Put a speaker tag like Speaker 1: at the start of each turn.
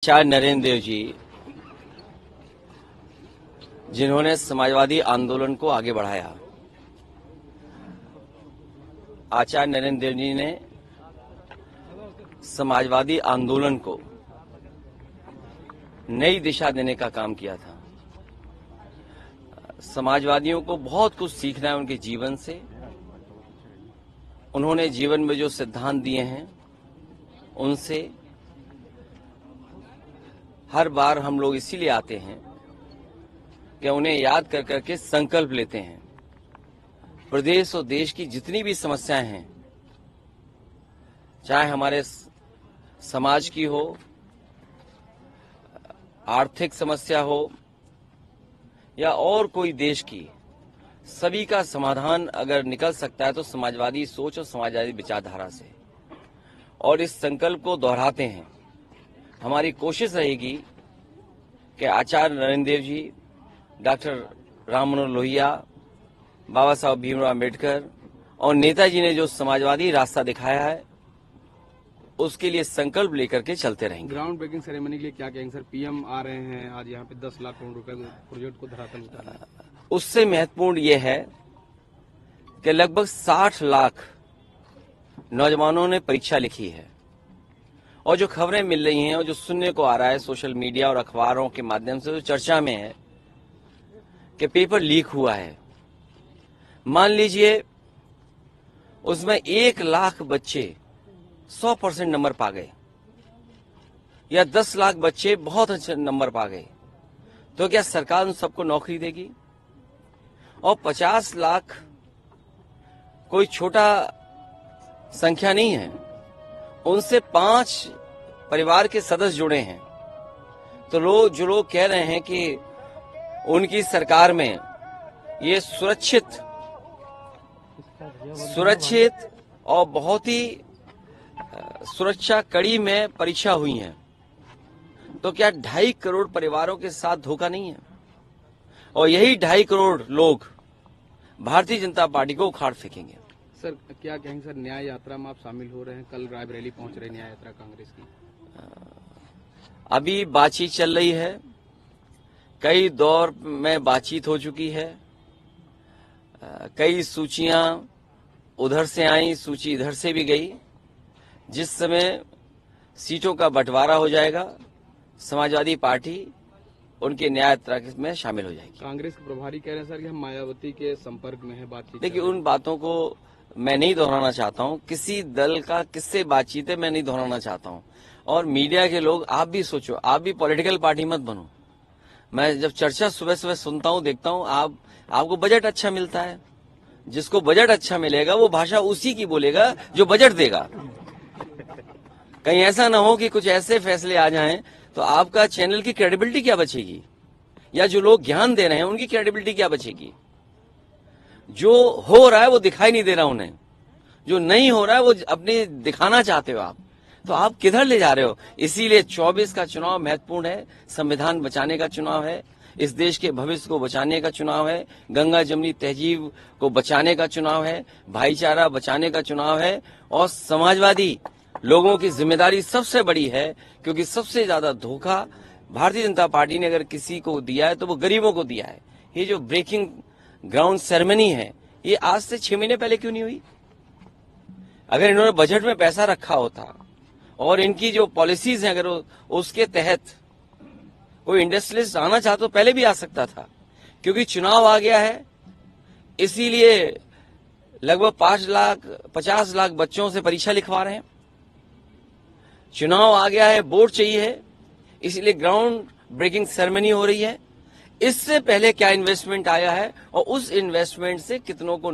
Speaker 1: आचार्य नरेंद्र देव जी, जिन्होंने समाजवादी आंदोलन को आगे बढ़ाया, आचार्य नरेंद्र देव जी ने समाजवादी आंदोलन को नई दिशा देने का काम किया था। समाजवादियों को बहुत कुछ सीखना है उनके जीवन से। उन्होंने जीवन में जो सिद्धांत दिए हैं उनसे हर बार हम लोग इसीलिए आते हैं कि उन्हें याद कर करके संकल्प लेते हैं। प्रदेश और देश की जितनी भी समस्याएं हैं, चाहे हमारे समाज की हो, आर्थिक समस्या हो या और कोई देश की, सभी का समाधान अगर निकल सकता है तो समाजवादी सोच और समाजवादी विचारधारा से। और इस संकल्प को दोहराते हैं। हमारी कोशिश रहेगी कि आचार्य नरेंद्र देव जी, डॉक्टर राम मनोहर लोहिया, बाबा साहब भीमराव अम्बेडकर और नेताजी ने जो समाजवादी रास्ता दिखाया है उसके लिए संकल्प लेकर के चलते रहेंगे।
Speaker 2: ग्राउंड ब्रेकिंग सेरेमनी के लिए क्या कहेंगे सर? पीएम आ रहे हैं आज यहाँ पे 10 लाख करोड़ रुपए प्रोजेक्ट को धरातल उतारना।
Speaker 1: उससे महत्वपूर्ण ये है कि लगभग 60 लाख नौजवानों ने परीक्षा लिखी है और जो खबरें मिल रही हैं और जो सुनने को आ रहा है सोशल मीडिया और अखबारों के माध्यम से, जो चर्चा में है कि पेपर लीक हुआ है। मान लीजिए उसमें 1 लाख बच्चे 100% नंबर पा गए या 10 लाख बच्चे बहुत अच्छे नंबर पा गए, तो क्या सरकार उन सबको नौकरी देगी? और 50 लाख कोई छोटा संख्या नहीं है। उनसे 5 परिवार के सदस्य जुड़े हैं। तो जो लोग कह रहे हैं कि उनकी सरकार में ये सुरक्षित और बहुत ही सुरक्षा कड़ी में परीक्षा हुई है, तो क्या 2.5 करोड़ परिवारों के साथ धोखा नहीं है? और यही 2.5 करोड़ लोग भारतीय जनता पार्टी को उखाड़ फेंकेंगे।
Speaker 2: सर क्या कहेंगे सर, न्याय यात्रा में आप शामिल हो रहे हैं, कल रायबरेली पहुंच रहे न्याय यात्रा कांग्रेस की?
Speaker 1: अभी बातचीत चल रही है, कई दौर में बातचीत हो चुकी है, कई सूचियां उधर से आई, सूची इधर से भी गई। जिस समय सीटों का बंटवारा हो जाएगा, समाजवादी पार्टी उनके न्याय यात्रा में शामिल हो जाएगी।
Speaker 2: कांग्रेस के प्रभारी कह रहे हैं सर कि हम मायावती के संपर्क में है, बातचीत।
Speaker 1: देखिए, उन बातों को मैं नहीं दोहराना चाहता हूं। किसी दल का किससे बातचीत है मैं नहीं दोहराना चाहता हूं। और मीडिया के लोग, आप भी सोचो, आप भी पॉलिटिकल पार्टी मत बनो। मैं जब चर्चा सुबह सुबह सुनता हूं, देखता हूं, आपको बजट अच्छा मिलता है। जिसको बजट अच्छा मिलेगा वो भाषा उसी की बोलेगा जो बजट देगा। कहीं ऐसा ना हो कि कुछ ऐसे फैसले आ जाएं तो आपका चैनल की क्रेडिबिलिटी क्या बचेगी, या जो लोग ज्ञान दे रहे हैं उनकी क्रेडिबिलिटी क्या बचेगी? जो हो रहा है वो दिखाई नहीं दे रहा उन्हें, जो नहीं हो रहा है वो अपने दिखाना चाहते हो आप, तो आप किधर ले जा रहे हो? इसीलिए 24 का चुनाव महत्वपूर्ण है। संविधान बचाने का चुनाव है, इस देश के भविष्य को बचाने का चुनाव है, गंगा जमुनी तहजीब को बचाने का चुनाव है, भाईचारा बचाने का चुनाव है। और समाजवादी लोगों की जिम्मेदारी सबसे बड़ी है, क्योंकि सबसे ज्यादा धोखा भारतीय जनता पार्टी ने अगर किसी को दिया है तो वो गरीबों को दिया है। ये जो ब्रेकिंग ग्राउंड सेरेमनी है, ये आज से 6 महीने पहले क्यों नहीं हुई? अगर इन्होंने बजट में पैसा रखा होता और इनकी जो पॉलिसीज हैं अगर उसके तहत कोई इंडस्ट्रियलिस्ट आना चाहता तो पहले भी आ सकता था। क्योंकि चुनाव आ गया है, इसीलिए लगभग 50 लाख बच्चों से परीक्षा लिखवा रहे हैं। चुनाव आ गया है, वोट चाहिए है, इसलिए ग्राउंड ब्रेकिंग सेरेमनी हो रही है। इससे पहले क्या इन्वेस्टमेंट आया है और उस इन्वेस्टमेंट से कितनों को